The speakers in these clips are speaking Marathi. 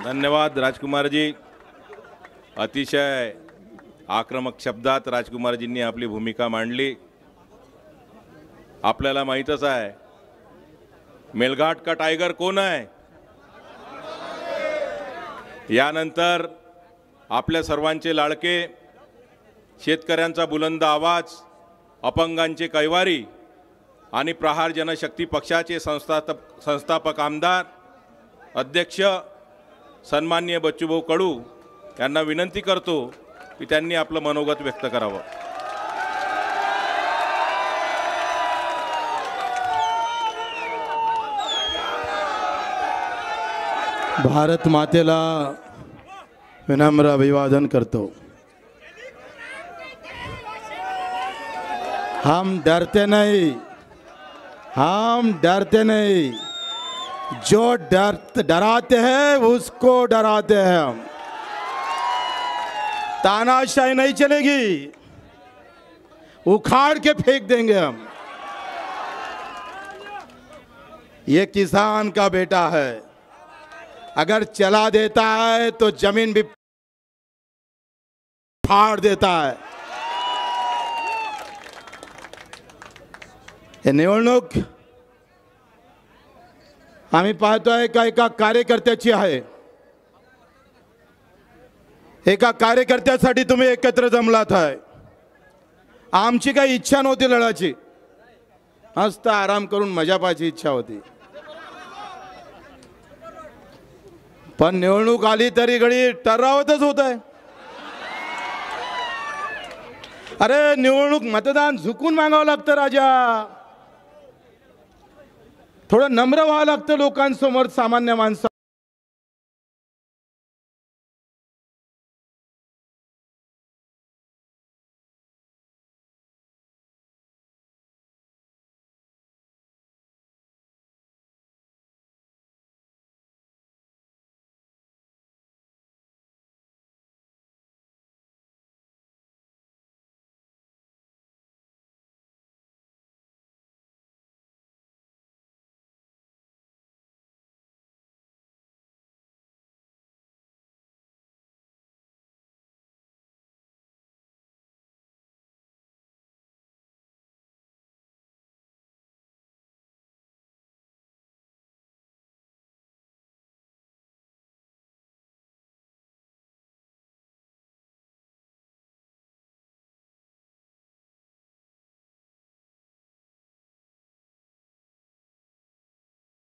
धन्यवाद राजकुमारजी। अतिशय आक्रमक शब्दात राजकुमारजींनी आपली भूमिका मांडली। आपल्याला माहीतच आहे मेलघाट का टायगर कोण आहे। यानंतर आपल्या सर्वांचे लाडके, शेतकऱ्यांचा बुलंद आवाज, अपंगांचे कैवारी आणि प्रहार जनशक्ती पक्षाचे संस्थापक आमदार अध्यक्ष सन्माननीय बच्चूभाऊ कडू यांना विनंती करतो की त्यांनी आपलं मनोगत व्यक्त करावं। भारत मातेला विनम्र अभिवादन करतो। हम डरते नहीं, हम डरते नहीं, जो डराते हैं उसको डराते हैं हम। तानाशाही नहीं चलेगी, उखाड़ के फेंक देंगे हम। ये किसान का बेटा है, अगर चला देता है तो जमीन भी फाड़ देता है। हे निवडणूक आम्ही पाहतोय का एका कार्यकर्त्याची आहे। एका कार्यकर्त्यासाठी तुम्ही एकत्र जमलात आहे। आमची काही इच्छा नव्हती लढायची, मस्त आराम करून मजा पाहायची इच्छा होती। पण निवडणूक आली तरी घडी टर्रावतच होत आहे। अरे निवडणूक मतदान झुकून मागावं लागतं राजा, थोडं नम्र व्हावं लागतं लोकांसमोर, सामान्य माणसा।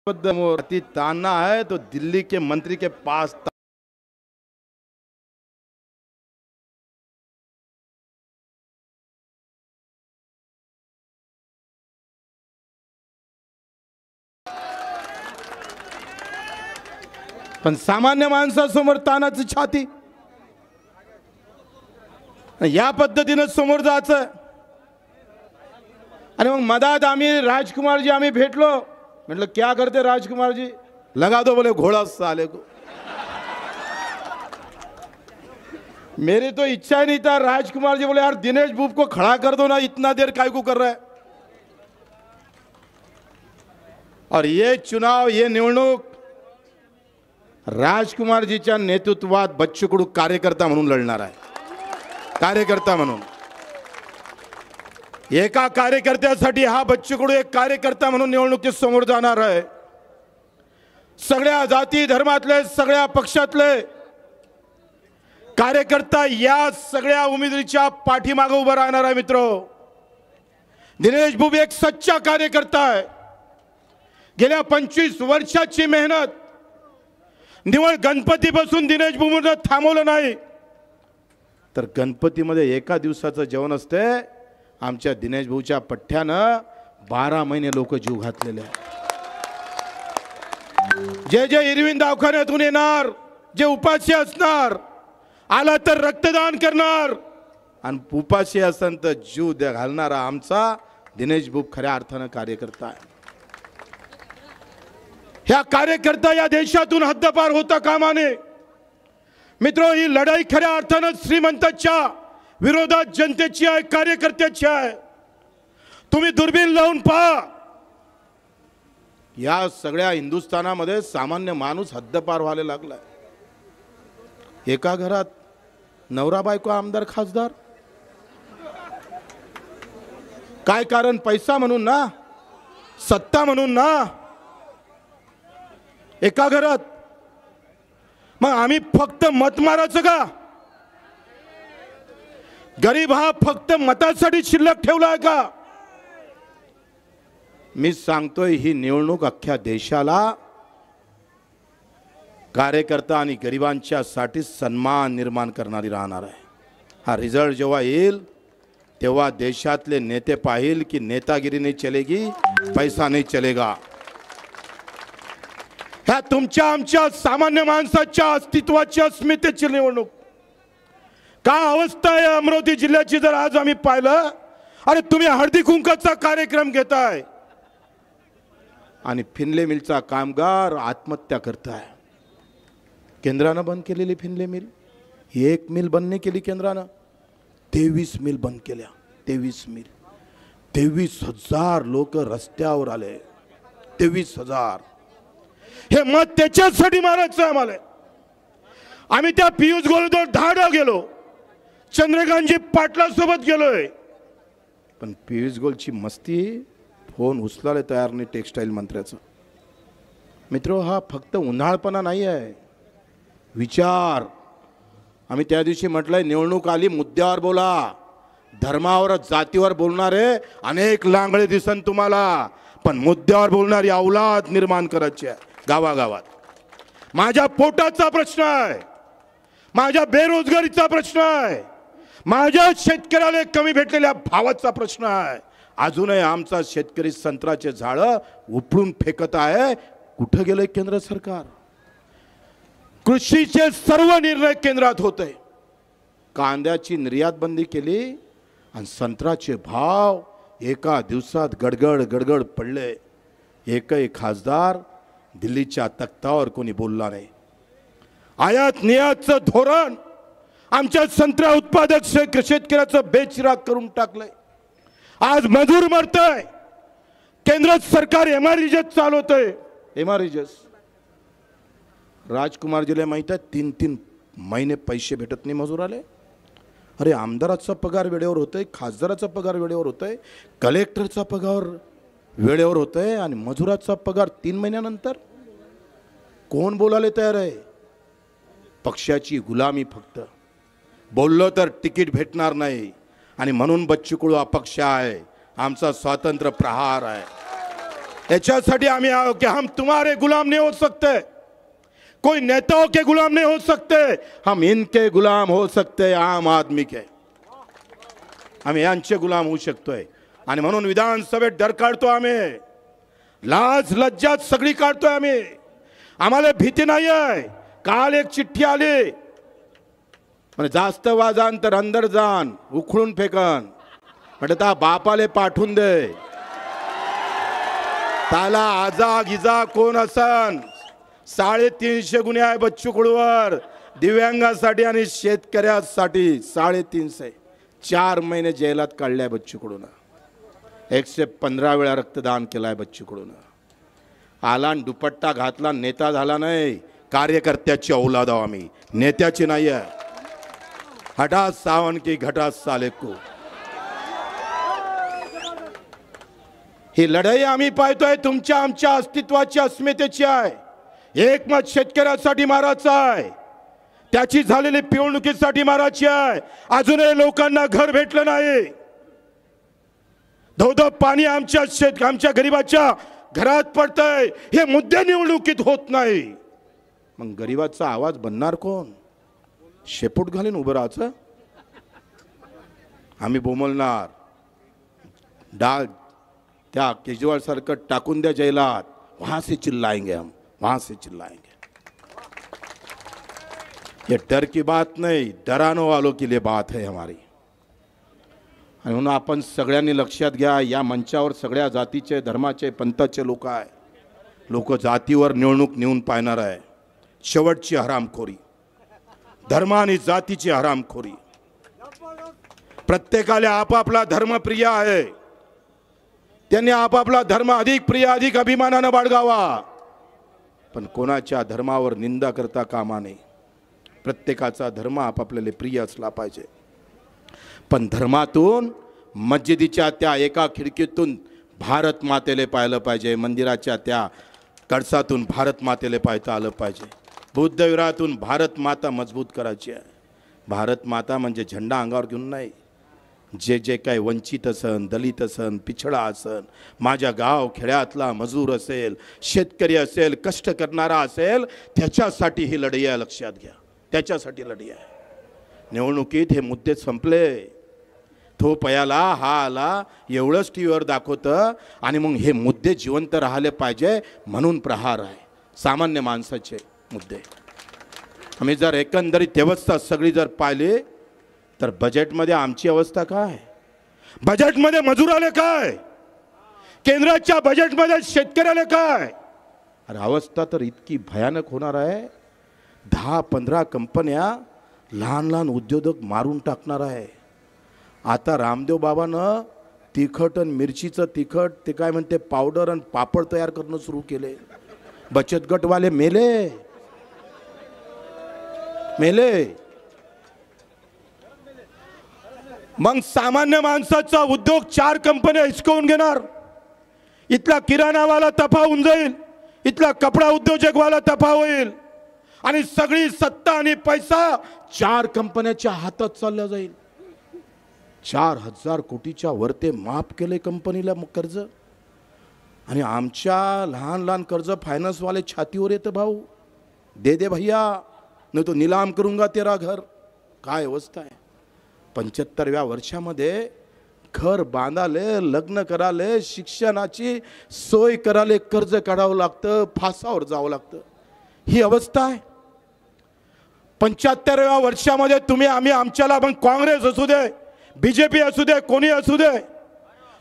अति ताना है तो दिल्ली के मंत्री के पास पण सामान्य माणसासमोर तानाची छाती, या पद्धतीने समोर जायचं। आणि मग मधात आम्ही राजकुमारजी आम्ही भेटलो, मतलब क्या करते राजकुमार जी, लगा दो बोले घोड़ा साले को। मेरी तो इच्छा ही नहीं था। राजकुमार जी बोले यार दिनेश बुब को खड़ा कर दो ना, इतना देर काय को कर रहा है। और ये चुनाव, ये निवडणूक राजकुमार जीच्या नेतृत्वात बच्चू कडू कार्यकर्ता म्हणून लढणार आहे। कार्यकर्ता म्हणून, एका कार्यकर्त्यासाठी हा बच्चू कडू एक कार्यकर्ता म्हणून निवडणुकीत समोर जाणार आहे। सगळ्या जाती धर्मातले, सगळ्या पक्षातले कार्यकर्ता या सगळ्या उमेदवारीच्या पाठीमागे उभा राहणार आहे। मित्रो, दिनेश बुब एक सच्चा कार्यकर्ता आहे। गेल्या 25 वर्षाची मेहनत निवड गणपतीपासून दिनेश बुबने थांबवलं नाही, तर गणपतीमध्ये एका दिवसाचं जेवण असते। आमच्या दिनेश भाऊच्या पठ्ठ्यानं 12 महिने लोक जीव घातलेले आहेत। जे जे इरविन दवाखान्यातून येणार, जे उपाशी असणार, आला तर रक्तदान करणार, आणि उपाशी असन तर जीव घालणारा आमचा दिनेश भाऊ खऱ्या अर्थानं कार्यकर्ता आहे। ह्या कार्यकर्ता या देशातून हद्दपार होता कामा नये। मित्रो, ही लढाई खऱ्या अर्थानं श्रीमंतांच्या विरोधात जनतेची आहे, कार्यकर्त्याची आहे। तुम्ही दुर्बीण लावून पहा, या सगळ्या हिंदुस्थानामध्ये सामान्य माणूस हद्दपार व्हायला लागलाय। एका घरात नवरा बायको आमदार खासदार, काय कारण? पैसा म्हणून ना, सत्ता म्हणून ना, एका घरात. मग आम्ही फक्त मत मारायचं का? गरीब हा फक्त मतासाठी शिल्लक ठेवलाय का? मी सांगतोय, ही निवडणूक अख्ख्या देशाला कार्यकर्ता आणि गरिबांच्या साठी सन्मान निर्माण करणारी राहणार आहे. हा रिझल्ट जेव्हा येईल तेव्हा देशातले नेते पाहिल की नेतागिरी नाही चलेगी, पैसा नाही चलेगा. ह्या तुमच्या आमच्या सामान्य माणसाच्या अस्तित्वाची अस्मितेची निवडणूक. काय अवस्था आहे अमरावती जिल्ह्याची जर आज आम्ही पाहिलं. अरे तुम्ही हळदी कुंकाचा कार्यक्रम घेताय आणि फिनले मिलचा कामगार आत्महत्या करताय. केंद्रानं बंद केलेली फिनले मिल, एक मिल बंद नाही केली केंद्रानं, 23 मिल बंद केल्या. 23 मिल, 23,000 लोक रस्त्यावर आले. 23,000. हे मत त्याच्यासाठी मारायचं आम्हाला. आम्ही त्या पियुष गोलजवळ 10 गेलो, चंद्रकांतजी पाटला सोबत गेलोय, पण पियुष गोलची मस्ती फोन उचलायला तयार नाही टेक्सटाईल मंत्र्याचं. मित्र, हा फक्त उन्हाळपणा नाही आहे, विचार. आम्ही त्या दिवशी म्हटलंय, निवडणूक आली मुद्द्यावर बोला. धर्मावर जातीवर बोलणारे अनेक लांगळे दिसन तुम्हाला, पण मुद्द्यावर बोलणारी औलाद निर्माण करायची आहे गावागावात. माझ्या पोटाचा प्रश्न आहे, माझ्या बेरोजगारीचा प्रश्न आहे, माझ्या शेतकऱ्याला कमी भेटलेल्या भावाचा प्रश्न आहे. अजूनही आमचा शेतकरी संत्र्याचे झाड उपडून फेकत आहे. कुठं गेलंय केंद्र सरकार? कृषीचे सर्व निर्णय केंद्रात होते. कांद्याची निर्यात बंदी केली आणि संत्र्याचे भाव एका दिवसात गडगड गडगड पडले. एकही खासदार दिल्लीच्या तख्तावर कोणी बोलला नाही. आयात निर्यातचं धोरण आमच्या संत्रा उत्पादक शेतकऱ्याचं बेचिराग करून टाकलंय. आज मजूर मरतय. केंद्र सरकार एमआरईजेस चालवतंय. एमआरईजेस राजकुमारजीला माहित आहे, 3-3 महिने पैसे भेटत नाही मजुराले. अरे आमदाराचा पगार वेळेवर होतोय, खासदाराचा पगार वेळेवर होतोय, कलेक्टरचा पगार वेळेवर होतोय आणि मजुराचा पगार 3 महिन्यानंतर. कोण बोलायला तयार आहे? पक्षाची गुलामी. फक्त बोललो तर तिकीट भेटणार नाही आणि म्हणून बच्चू कडू अपक्ष आहे. आमचा स्वातंत्र्य प्रहार आहे. याच्यासाठी आम्ही आहो कि हम तुम्हारे गुलाम नहीं हो सकते, कोई नेताओं के गुलाम नहीं हो सकते, हम इनके गुलाम हो सकते, आम आदमी के. आम्ही यांचे गुलाम होऊ शकतोय आणि म्हणून विधानसभेत डर काढतो आम्ही, लाज लज्जात सगळी काढतोय आम्ही. आम्हाला भीती नाही आहे. काल एक चिठ्ठी आली, म्हणजे जास्त वाजान तर अंदर जान, उखळून फेकन. म्हणता बापाले पाठवून दे, त्याला आजा गिजा कोण असन. 350 गुन्हे आहे बच्चू कडूवर, दिव्यांगासाठी आणि शेतकऱ्यासाठी 350. 4 महिने जेलात काढल्या बच्चू कडून. 115 वेळा रक्तदान केलाय बच्चू कडून. आला दुपट्टा घातला, नेता झाला नाही. कार्यकर्त्याची औलाद आहो आम्ही, नेत्याची नाही आहे. हटा सावन की घटा साले को. ही लढाई आम्ही पाहतोय तुमच्या आमच्या अस्तित्वाची अस्मितेची आहे. एकमत शेतकऱ्यासाठी मारायचं आहे, त्याची झालेली पिळवणुकीसाठी मारायची आहे. अजूनही लोकांना घर भेटलं नाही. धोधो पाणी आमच्या गरीबाच्या घरात पडतंय. हे मुद्दे निवडणुकीत होत नाही. मग गरीबाचा आवाज बनणार कोण? शेपूट घालून उभं राहायचं? आम्ही बोमलणार. डाळ त्या केजरीवाल सारखं टाकून द्या जेलात, वहां से चिल्लाएंगे हम, वहां से चिल्लाएंगे. ये डर की बात नहीं, डरानो वालों के लिए बात है हमारी. आणि म्हणून आपण सगळ्यांनी लक्षात घ्या, या मंचावर सगळ्या जातीचे धर्माचे पंथाचे लोक आहे. लोक जातीवर निवडणूक नेऊन पाहणार आहे. शेवटची हरामखोरी, धर्म आणि जातीची हरामखोरी. प्रत्येकाला आपापला धर्म प्रिय आहे, त्यांनी आपापला धर्म अधिक प्रिय अधिक अभिमानाने बाळगावा, पण कोणाच्या धर्मावर निंदा करता कामा नये. प्रत्येकाचा धर्म आपापल्याला प्रिय असला पाहिजे, पण धर्मातून मस्जिदीच्या त्या एका खिडकीतून भारत मातेला पाहिलं पाहिजे, मंदिराच्या त्या कळसातून भारत मातेला पाहता आलं पाहिजे, बुद्ध विहारातून भारत माता मजबूत करायची आहे. भारत माता म्हणजे झेंडा अंगावर घेऊन नाही, जे जे काही वंचित असन, दलित असन, पिछडा असन, माझ्या गाव खेड्यातला मजूर असेल, शेतकरी असेल, कष्ट करणारा असेल, त्याच्यासाठी ही लढाई आहे. लक्षात घ्या, त्याच्यासाठी लढाई आहे. निवडणुकीत हे मुद्दे संपले. तो पयाला हा आला एवढंच टीव्हीवर दाखवतं आणि मग हे मुद्दे जिवंत राहिले पाहिजे म्हणून प्रहार आहे. सामान्य माणसाचे मुद्दे आम्ही जर एकंदरीत व्यवस्था सगळी जर पाहिली तर बजेटमध्ये आमची अवस्था काय, बजेटमध्ये मजुराले काय, केंद्राच्या बजेटमध्ये शेतकऱ्याला काय. अरे अवस्था तर इतकी भयानक होणार आहे. 10-15 कंपन्या लहान लहान उद्योजक मारून टाकणार आहे. आता रामदेव बाबानं तिखट आणि मिरचीचं तिखट ते काय म्हणते पावडर आणि पापड तयार करणं सुरू केले. बचत गटवाले मेले मेले. मग सामान्य माणसाचा उद्योग 4 कंपन्या हिसकावून घेणार. इथला किराणावाला तफा होऊन जाईल, इथला कपडा उद्योजकवाला तफा होईल आणि सगळी सत्ता आणि पैसा 4 कंपन्याच्या हातात चालला जाईल. 4,000 कोटीच्या वरते माफ केले कंपनीला कर्ज आणि आमच्या लहान लहान कर्ज फायनान्सवाले छातीवर येतं, भाऊ दे दे भैया नाही तो निलाम करूंगा तेरा घर. काय अवस्था आहे. 75व्या वर्षामध्ये घर बांधाले, लग्न कराले, शिक्षणाची सोय कराले कर्ज काढावं लागतं, फासावर जावं लागतं. ही अवस्था आहे. 75व्या वर्षामध्ये तुम्ही आम्ही आमच्याला मग काँग्रेस असू दे, बीजेपी असू दे, कोणी असू दे,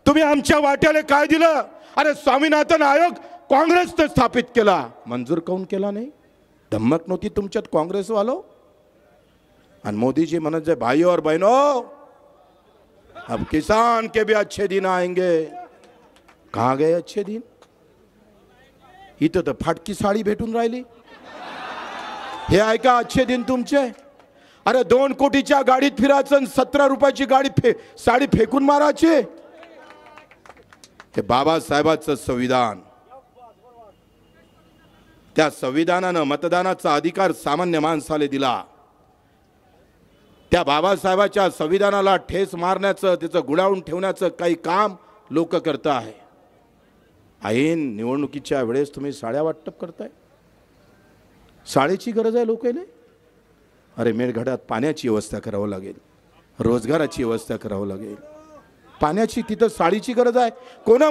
तुम्ही आमच्या वाट्याला काय दिलं. अरे स्वामीनाथन आयोग काँग्रेसने स्थापित केला, मंजूर काऊन केला नाही. धमक नव्हती तुमच्यात काँग्रेसवालो. और मोदी जी मनोज भाई और बहनों अब किसान के भी अच्छे दिन आएंगे. कहाँ गए अच्छे दिन. इथं तर फाटकी साडी भेटून राहिली. हे आहे का अच्छे दिन तुमचे. अरे 2 कोटीच्या गाडीत फिरायचं, 17 रुपयाची साडी फेकून मारायची. हे बाबासाहेबांचं संविधान, त्या संविधानानं मतदानाचा अधिकार सामान्य माणसाला दिला. त्या बाबासाहेबाच्या संविधानाला ठेस मारण्याचं, त्याचं गुडावून ठेवण्याचं काही काम लोक करत आहे. ऐन निवडणुकीच्या वेळेस तुम्ही साड्या वाटप करताय. साडीची गरज आहे लोकांना. अरे मेळघाटात पाण्याची व्यवस्था करावं लागेल, रोजगाराची व्यवस्था करावं लागेल. पाण्याची तिथं साडीची गरज आहे. कोणा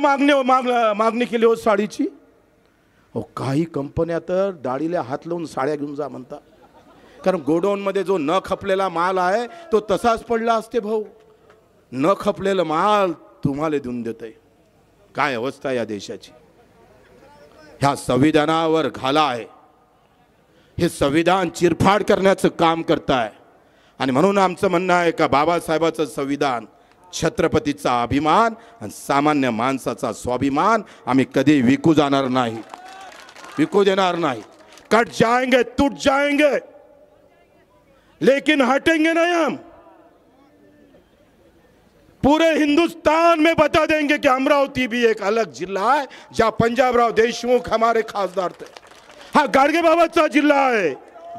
मागणी केली हो साडीची. काही कंपन्या तर दाढीला हात लावून साड्या घेऊन जा म्हणतात. कारण गोडाऊनमध्ये जो न खपलेला माल आहे तो तसाच पडला असते भाऊ. न खपलेला माल तुम्हाला देऊन देतंय. काय अवस्था या देशाची. ह्या संविधानावर घाला आहे. हे संविधान चिरफाड करण्याचं काम करताय. आणि म्हणून आमचं म्हणणं आहे का बाबासाहेबाचं संविधान छत्रपतीचा अभिमान आणि सामान्य माणसाचा स्वाभिमान आम्ही कधी विकू जाणार नाही, विकू देणार नाही. कट जाएंगे, टूट जाएंगे, लेकिन हटेंगे नहीं हम. पूरे हिंदुस्तान में बता देंगे कि अमरावती भी एक अलग जिला है जहां पंजाबराव देशमुख हमारे खासदार थे. हा गाडगे बाबाचा जिल्हा आहे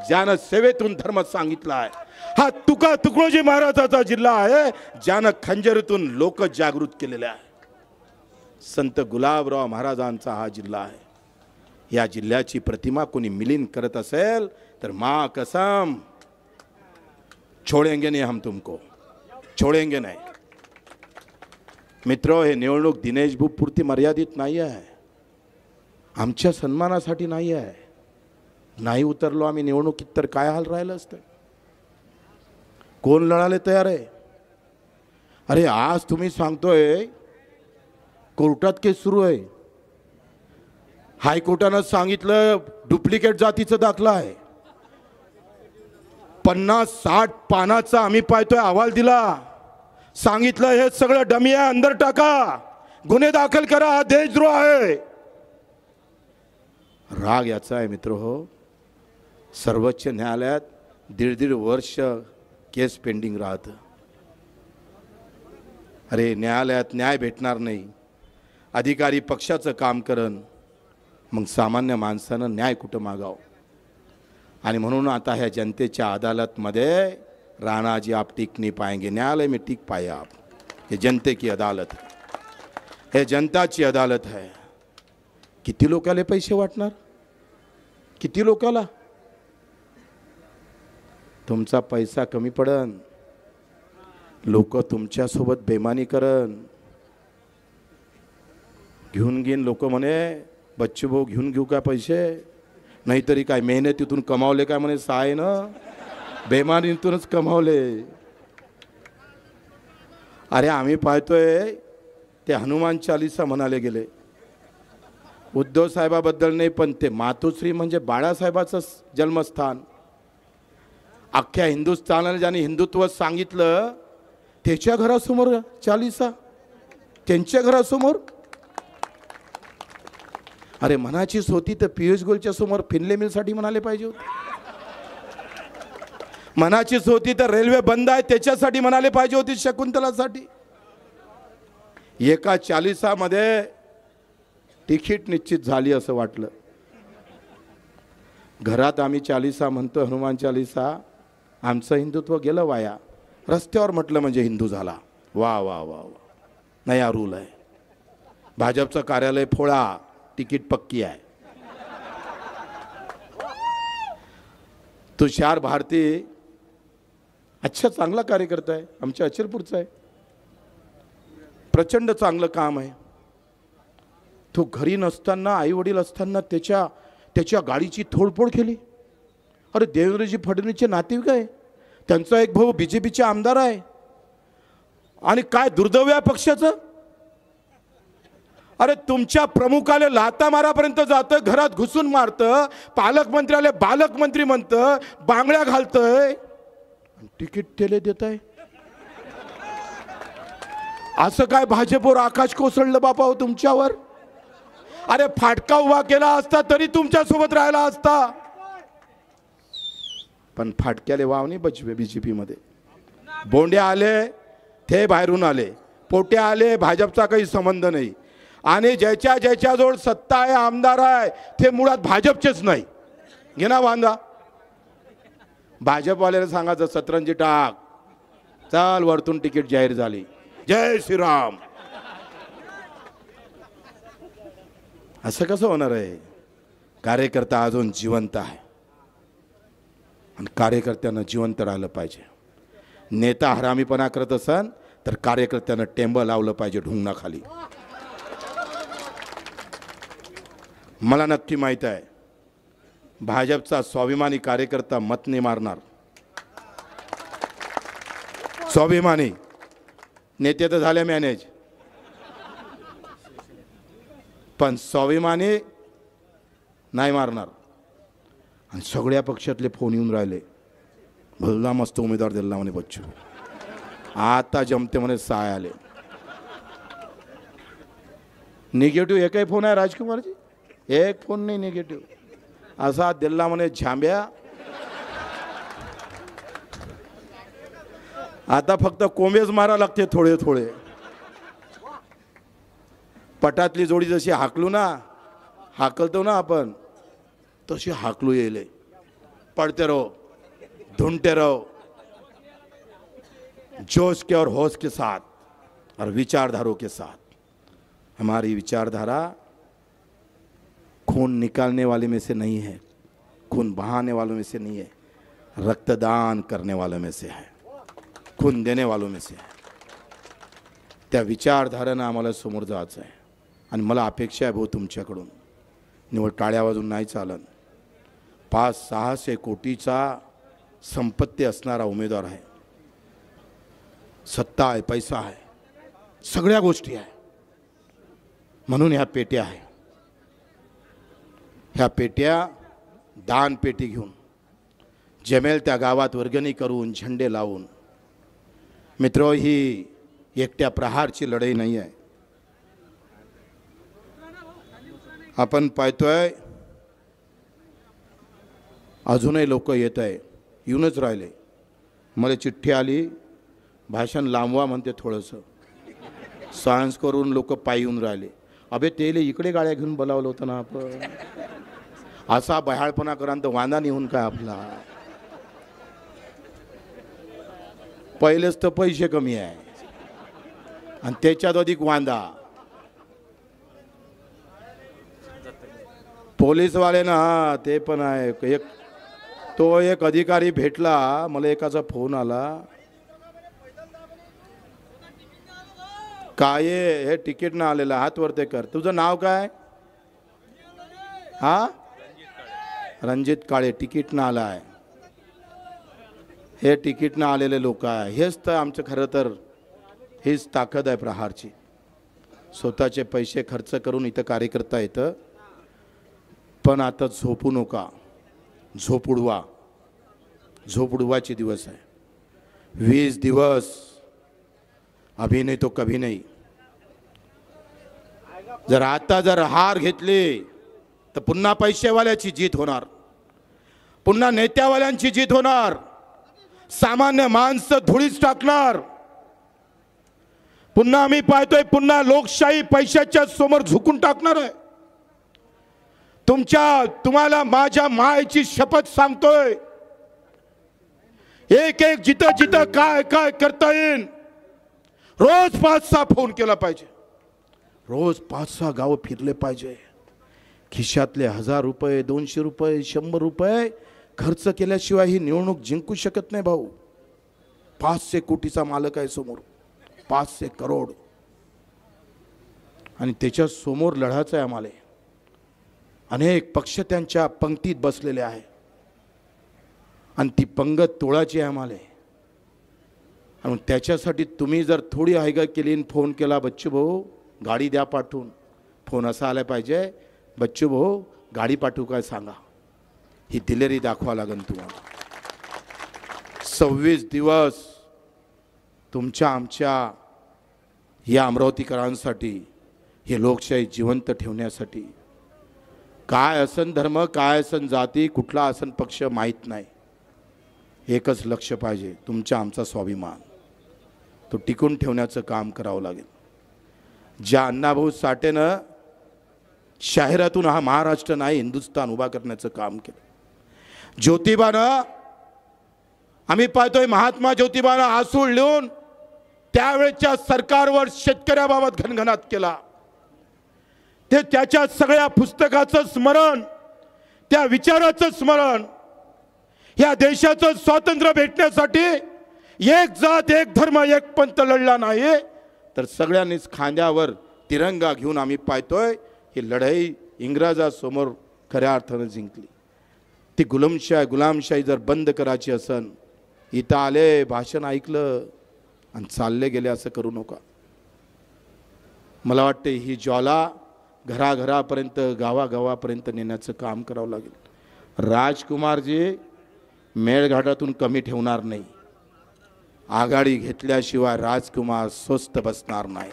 ज्यानं सेवेतून धर्म सांगितला आहे. हा तुकडोजी महाराजाचा जिल्हा आहे ज्यानं खंजरीतून लोक जागृत केलेले आहे. संत गुलाबराव महाराजांचा हा जिल्हा आहे. या जिल्ह्याची प्रतिमा कोणी मिलिन करत असेल तर मां कसम छोड़ेंगे नहीं हम तुमको, छोड़ेंगे नहीं. मित्रो, हे निवडणूक दिनेश बुब पुरती मर्यादित नाही आहे. आमच्या सन्मानासाठी नाही आहे. नाही उतरलो आम्ही निवडणुकीत तर काय हाल राहिलं असतं. कोण लढायला तयार आहे. अरे आज तुम्ही सांगतोय कोर्टात केस सुरू आहे. हायकोर्टानं सांगितलं डुप्लिकेट जातीचा दाखला आहे. 50-60 पानाचा आम्ही पाहतोय अहवाल दिला. सांगितलं हे सगळं डमी आहे, अंदर टाका, गुन्हे दाखल करा, हा देशद्रोह आहे. राग याचा आहे मित्र हो. सर्वोच्च न्यायालयात दीड वर्ष केस पेंडिंग राहतं. अरे न्यायालयात न्याय भेटणार नाही, अधिकारी पक्षाचं काम करन, मग सामान्य माणसानं न्याय कुठं मागावं. आणि म्हणून आता ह्या जनतेच्या अदालतमध्ये राणा जी आप टिक नहीं पाएंगे, न्यायालय में टिक पाए आप. ये जनते की अदालत है, हे जनताची अदालत है. किती लोकाले पैसे वाटणार, किती लोकाला. तुमचा पैसा कमी पडन, लोक तुमच्यासोबत बेमानी करन. घेऊन घेऊन लोक म्हणे बच्चू भाऊ घेऊन घेऊ का पैसे, नाहीतरी काय मेहनतीतून कमावले काय म्हणे, साय ना बेमानीतूनच कमावले. अरे आम्ही पाहतोय ते हनुमान चालीसा म्हणाले गेले. उद्धव साहेबाबद्दल नाही, पण ते मातोश्री म्हणजे बाळासाहेबाचं जन्मस्थान. अख्ख्या हिंदुस्थानाला ज्याने हिंदुत्व सांगितलं त्याच्या घरासमोर चालीसा, त्यांच्या घरासमोर. अरे मनाचीच होती तर पियुष गोलच्या समोर फिनले मिलसाठी म्हणाले पाहिजे होते. मनाचीच होती तर रेल्वे बंद आहे त्याच्यासाठी म्हणाले पाहिजे होती, शकुंतलासाठी. एका चालीसामध्ये तिकीट निश्चित झाली असं वाटलं. घरात आम्ही चालीसा म्हणतो, हनुमान चालीसा, आमचं हिंदुत्व गेलं वाया. रस्त्यावर म्हटलं म्हणजे हिंदू झाला. वा वा वा वा, नया रूल आहे. भाजपचं कार्यालय फोळा, तिकीट पक्की आहे. तुषार भारती अच्छा चांगला कार्यकर्ता आहे, आमच्या अचलपूरचा आहे, प्रचंड चांगलं काम आहे. तो घरी नसताना, आई वडील असताना त्याच्या गाडीची तोडफोड केली. अरे देवेंद्रजी फडणवीसचे नातेवाईक आहे, त्यांचा एक भाऊ बीजेपीचे आमदार आहे. आणि काय दुर्दैव आहे पक्षाचं. अरे तुमच्या प्रमुखाले लाता मारापर्यंत जातं, घरात घुसून मारतं, पालकमंत्र्याले बालकमंत्री म्हणतं, बांगड्या घालतंय, तिकीट तेले देत आहे. असं काय भाजपवर आकाश कोसळलं बापा हो तुमच्यावर. अरे फाटका उभा केला असता तरी तुमच्या सोबत राहिला असता, पण फाटक्याले वाव नाही बचवे. बीजेपी मध्ये बोंड्या आले ते बाहेरून आले, पोट्या आले, भाजपचा काही संबंध नाही. आणि ज्याच्याजवळ सत्ता आहे, आमदार आहे, ते मुळात भाजपचेच नाही. घे ना वांदा. भाजपवाल्याला सांगायचं सतरंजी टाक, चाल वरतून तिकीट जाहीर झाली, जय श्रीराम. असं कसं होणार आहे. कार्यकर्ता अजून जिवंत आहे आणि कार्यकर्त्यांना जिवंत राहिलं पाहिजे. नेता हरामीपणा करत असन तर कार्यकर्त्यांना टेंब लावलं पाहिजे ढुंगणाखाली. मला नक्की माहित आहे भाजपचा स्वाभिमानी कार्यकर्ता मत नाही मारणार. स्वाभिमानी नेते तर झाले मॅनेज, पण स्वाभिमानी नाही मारणार. आणि सगळ्या पक्षातले फोन येऊन राहिले, भल्ला मस्त उमेदवार दिला म्हणे बच्चू, आता जमते म्हणे साय आले. निगेटिव्ह एकही फोन आहे राजकुमारजी, एक फोन नाही निगेटिव्ह. असा दिल्ला म्हणे झांब्या, आता फक्त कोंबेच मारा लागते थोडे थोडे. पटातली जोडी जशी हाकलू ना, हाकलतो ना आपण, तशी हाकलू येले. पढ़ते रहो, ढूंढते रहो, जोश के और होश के साथ और विचारधारों के साथ. हमारी विचारधारा खून निकालने वाले में से नहीं है, खून बहाने वालों में से नहीं है, रक्तदान करने वालों में से है, खून देने वालों में से है. त्या विचारधारेनं आम्हाला समोर जायचं आहे. आणि मला अपेक्षा आहे भाऊ तुमच्याकडून, निवड टाळ्या वाजून नाही चालन. 500-600 कोटीचा संपत्ती असणारा उमेदवार आहे, सत्ता आहे, पैसा आहे, सगळ्या गोष्टी आहे. म्हणून ह्या पेट्या आहे, ह्या पेट्या दान पेटी घेऊन जमेल त्या गावात वर्गणी करून झेंडे लावून. मित्रो, ही एकट्या प्रहारची लढाई नाही आहे. आपण पाहतोय अजूनही लोक येत आहे. येऊनच राहिले. मला चिठ्ठी आली, भाषण लांबवा म्हणते थोडंसं. सायन्स करून लोक पायी येऊन राहिले. अबे तेले इकडे गाड्या घेऊन बोलावलं होतं ना आपण. असा बहाळपणा करा तर वांदा निघून काय आपला. पहिलेच तर पैसे कमी आहे आणि त्याच्यात अधिक वांदा. पोलीसवाले ना ते पण आहे. एक अधिकारी भेटला मला, एकाचा फोन आला, काय हे तिकीट ना आलेलं, हात वरते कर. तुझं नाव काय? हा, रणजित काळे. तिकीट ना आला आहे. हे तिकीट ना आलेले लोक आहे. हेच तर आमचं खरं तर हीच ताकद आहे प्रहारची. स्वतःचे पैसे खर्च करून इथं कार्य करता येतं. पण आता झोपू नका, झोप उडवा. झोप उडवाचे दिवस आहे. 20 दिवस अभी नहीं तो कभी नहीं. जर आता हार घेतली तर पुन्हा पैसेवाल्याची जीत होणार, पुन्हा नेत्यावाल्यांची जीत होणार. सामान्य माणसं धुळीच टाकणार. पुन्हा आम्ही पाहतोय, पुन्हा लोकशाही पैशाच्या समोर झुकून टाकणार आहे. तुम्हाला माझ्या मायेची शपथ सांगतोय, एक जिथं जिथं काय काय करता येईल, रोज 5-6 फोन केला पाहिजे, रोज 5-6 गाव फिरले पाहिजे. खिशातले 1000 रुपये, 200 रुपये, 100 रुपये खर्च केल्याशिवाय ही निवडणूक जिंकू शकत नाही भाऊ. 500 कोटीचा मालक आहे समोर, 500 करोड, आणि त्याच्या समोर लढायचं आहे आम्हाला. अनेक पक्ष त्यांच्या पंक्तीत बसलेले आहे आणि ती पंगत तोडायची आहे आम्हाला. आणि त्याच्यासाठी तुम्ही जर थोडी हायगा केली, फोन केला, बच्चू भाऊ गाडी द्या पाठवून, फोन असा आला पाहिजे, बच्चू भाऊ गाडी पाठवू काय सांगा, ही दिलेरी दाखवा लागेल तुम्हाला. 26 दिवस तुमच्या आमच्या या अमरावतीकरांसाठी, हे लोकशाही जिवंत ठेवण्यासाठी. काय असन धर्म, काय असन जाती, कुठला असन पक्ष माहीत नाही. एकच लक्ष पाहिजे, तुमच्या आमचा स्वाभिमान, तो टिकून ठेवण्याचं काम करावं लागेल. ज्या अण्णाभाऊ साठेनं शहरातून हा महाराष्ट्र नाही हिंदुस्थान उभा करण्याचं काम केलं. ज्योतिबानं, आम्ही पाहतोय महात्मा ज्योतिबानं आसूळ लिहून त्यावेळेच्या सरकारवर शेतकऱ्याबाबत घणघणाट केला. ते त्याच्या सगळ्या पुस्तकाचं स्मरण, त्या विचाराचं स्मरण. या देशाचं स्वातंत्र्य भेटण्यासाठी एक जात, एक धर्म, एक पंथ लढला नाही, तर सगळ्यांनीच खांद्यावर तिरंगा घेऊन आम्ही पाहतोय ही लढाई इंग्रजासमोर खऱ्या अर्थानं जिंकली. ती गुलामशाही जर बंद करायची असन, इथं आले, भाषण ऐकलं आणि चालले गेले, असं करू नका. मला वाटते ही ज्वाला घराघरापर्यंत, गावागावापर्यंत नेण्याचं काम करावं लागेल. राजकुमारजी मेळघाटातून कमी ठेवणार नाही. आघाडी घेतल्याशिवाय राजकुमार स्वस्त बसणार नाही.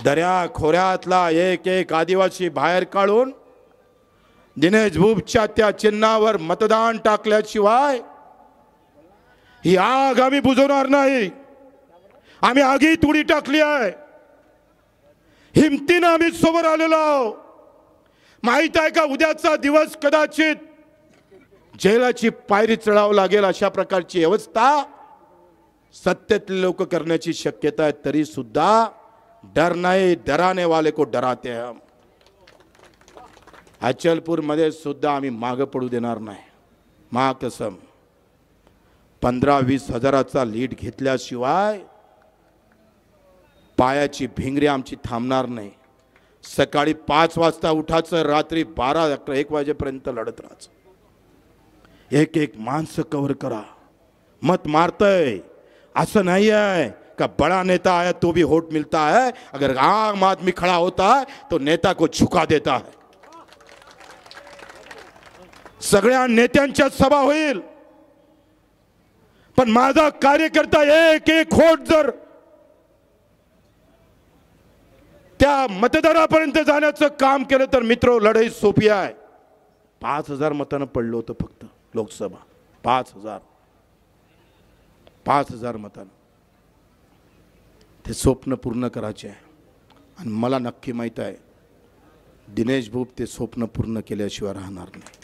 दर्या खोऱ्यातला एक एक आदिवासी बाहेर काढून दिनेश भूपच्या त्या चिन्हावर मतदान टाकल्याशिवाय ही आग आम्ही बुजवणार नाही. आम्ही आगीत उडी टाकली आहे. हिमतीनं आम्ही समोर आलेलो आहोत. माहित आहे का, उद्याचा दिवस कदाचित जेलाची पायरी चढावं लागेल अशा प्रकारची व्यवस्था सत्तेतले लोक करण्याची शक्यता आहे. तरी सुद्धा डर नाही, डराने वाले को डराते हम. अचलपूर मध्ये सुद्धा आम्ही मागे पडू देणार नाही. महाकसम 15-20 हजाराचा लीड घेतल्याशिवाय पायाची भिंगरी आमची थांबणार नाही. सकाळी 5 वाजता उठायचं, रात्री 12-1 वाजेपर्यंत लढत राहायचं. एक एक माणसं कव्हर करा. मत मारतय असं नाही आहे का बड़ा नेता आया तो भी वोट मिलता है. अगर आम आदमी खड़ा होता है तो नेता को झुका देता है. सगळ्या नेत्यांच्या सभा होईल, पण माझा कार्यकर्ता एक एक वोट जर त्या मतदारापर्यंत जाण्याचं काम केलं तर मित्र, लढाई सोपी आहे. 5,000 मतानं पडलं होतं फक्त लोकसभा. 5,000 मतानं. ते स्वप्न पूर्ण करायचे आहे. आणि मला नक्की माहीत आहे दिनेश भूप ते स्वप्न पूर्ण केल्याशिवाय राहणार नाही.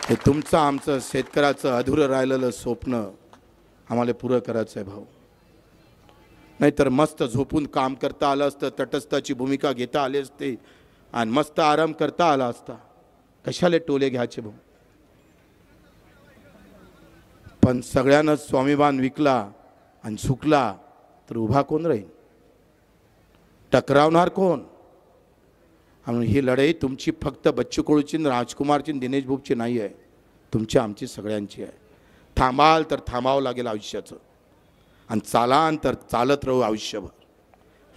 हे तुमचं आमचं शेतकऱ्याचं अधुरं राहिलेलं स्वप्न आम्हाला पुरं करायचं आहे भाऊ. नाहीतर मस्त झोपून काम करता आलं असतं, तटस्थाची भूमिका घेता आली असते आणि मस्त आराम करता आला असता. कशाले टोले घ्यायचे भाऊ. पण सगळ्यांना स्वाभिमान विकला आणि झुकला तर उभा कोण राहील, टकरावणार कोण. आणि ही लढाई तुमची फक्त बच्चू कडूची, राजकुमारची, दिनेश भूपची नाही आहे, तुमची आमची सगळ्यांची आहे. थांबाल तर थांबावं लागेल आयुष्याचं, आणि चालान तर चालत राहू आयुष्यभर.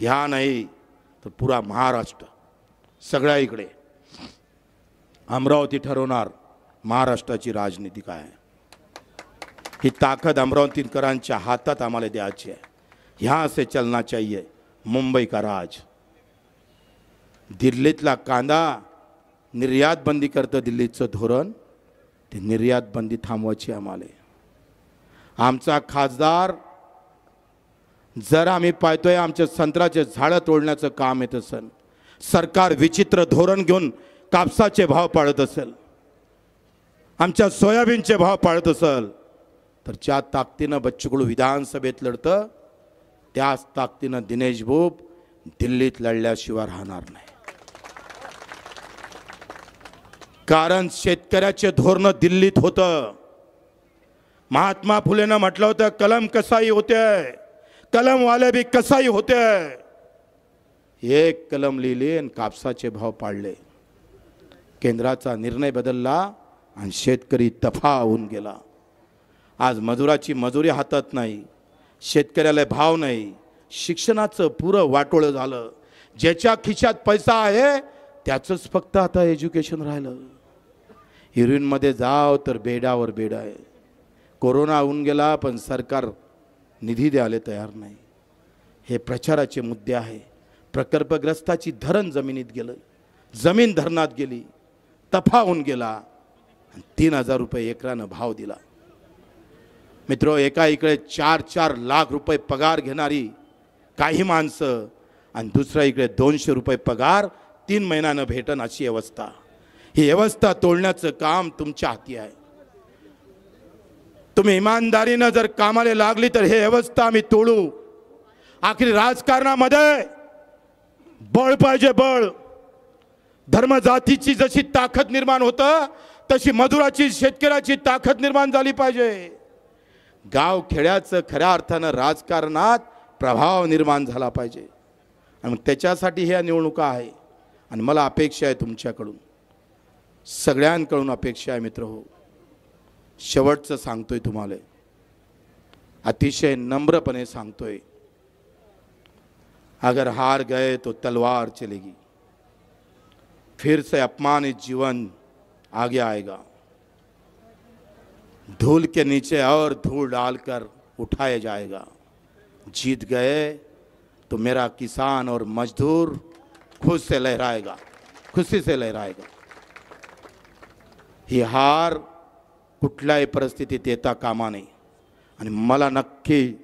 ह्या नाही तर पुरा महाराष्ट्र सगळ्या इकडे. अमरावती ठरवणार महाराष्ट्राची राजनीती काय आहे. ही ताकद अमरावतीकरांच्या हातात आम्हाला द्यायची आहे. यहाँ से चलना चाहिए मुंबई का राज. दिल्लीतला कांदा निर्यात बंदी करतं दिल्लीचं धोरण, ते निर्यात बंदी थांबवायची आम्हाला. आमचा खासदार जर आम्ही पाहतोय आमच्या संत्र्याचे झाडं तोडण्याचं काम येत असेल, सरकार विचित्र धोरण घेऊन कापसाचे भाव पाळत असेल, आमच्या सोयाबीनचे भाव पाळत असेल, तर ज्या ताकदीनं बच्चू कडू विधानसभेत लढतं त्याच ताकदीनं दिनेश भूप दिल्लीत लढल्याशिवाय राहणार नाही. कारण शेतकऱ्याचे धोरण दिल्लीत होतं. महात्मा फुलेनं म्हटलं होतं कलम कसाई होते, कलम वाले भी कसाई होते. एक कलम लिहिली आणि कापसाचे भाव पाडले. केंद्राचा निर्णय बदलला आणि शेतकरी तफा होऊन गेला. आज मजुराची मजुरी हातात नाही, शेतकऱ्याला भाव नाही, शिक्षणाचं पुरं वाटोळं झालं. ज्याच्या खिशात पैसा आहे त्याचंच फक्त आता एज्युकेशन राहिलं. हिरोईनमध्ये जाव तर बेडावर बेडा आहे. कोरोना होऊन गेला पण सरकार निधी द्यायला तयार नाही. हे प्रचाराचे मुद्दे आहे. प्रकल्पग्रस्ताची धरण जमिनीत गेलं, जमीन धरणात गेली, तफा होऊन गेला, 3,000 रुपये एकरानं भाव दिला. मित्रो, एका इकडे 4-4 लाख रुपये पगार घेणारी काही माणसं आणि दुसऱ्या इकडे 200 रुपये पगार 3 महिन्यानं भेटन अशी व्यवस्था. ही व्यवस्था तोडण्याचं काम तुमच्या हाती आहे. तुम्ही इमानदारीनं जर कामाला लागली तर हे व्यवस्था आम्ही तोडू. आखरी राजकारणामध्ये बळ पाहिजे, बळ. धर्म जातीची जशी ताकद निर्माण होतं तशी मजुराची, शेतकऱ्याची ताकद निर्माण झाली पाहिजे. गाव खेड्याचं खऱ्या अर्थानं राजकारणात प्रभाव निर्माण झाला पाहिजे. आणि त्याच्यासाठी ह्या निवडणुका आहे. आणि मला अपेक्षा आहे तुमच्याकडून, सगळ्यांकडून अपेक्षा आहे मित्र हो. शेवटचं सांगतोय तुम्हाला, अतिशय नम्रपणे सांगतोय, अगर हार गए तो तलवार चलेगी, फिर से अपमानित जीवन आगे आएगा. धूल के नीचे और धूल डालकर उठाया जाएगा. जीत गए तो मेरा किसान और मजदूर खुश से लहराएगा, खुशी से लहराएगा. ही हार कुठल्याही परिस्थितीत येता कामा नये. आणि मला नक्की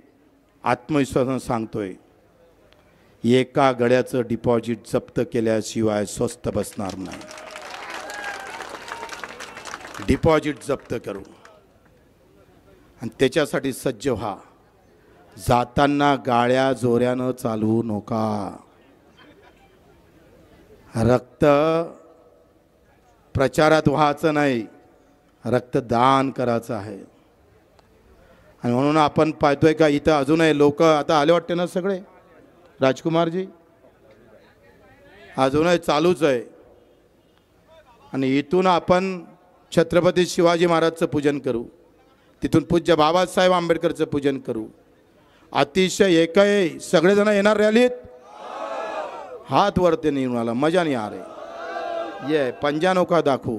आत्मविश्वासाने सांगतोय, एका गड्याचं डिपॉझिट जप्त केल्याशिवाय स्वस्त बसणार नाही. डिपॉझिट जप्त करू आणि त्याच्यासाठी सज्ज व्हा. जाताना गाड्या जोऱ्यानं चालवू नका. रक्त प्रचारात व्हायचं नाही, रक्तदान करायचं आहे. आणि म्हणून आपण पाहतोय का इथं अजूनही लोक आता आले वाटते ना सगळे. राजकुमारजी अजूनही चालूच आहे. आणि इथून आपण छत्रपती शिवाजी महाराजचं पूजन करू, तिथून पूज्य बाबासाहेब आंबेडकरचं पूजन करू. अतिशय एकही सगळेजण येणार रॅलीत, हात वरते नाही, मला मजा नाही आ रही. ये पंजानों का दाखवू.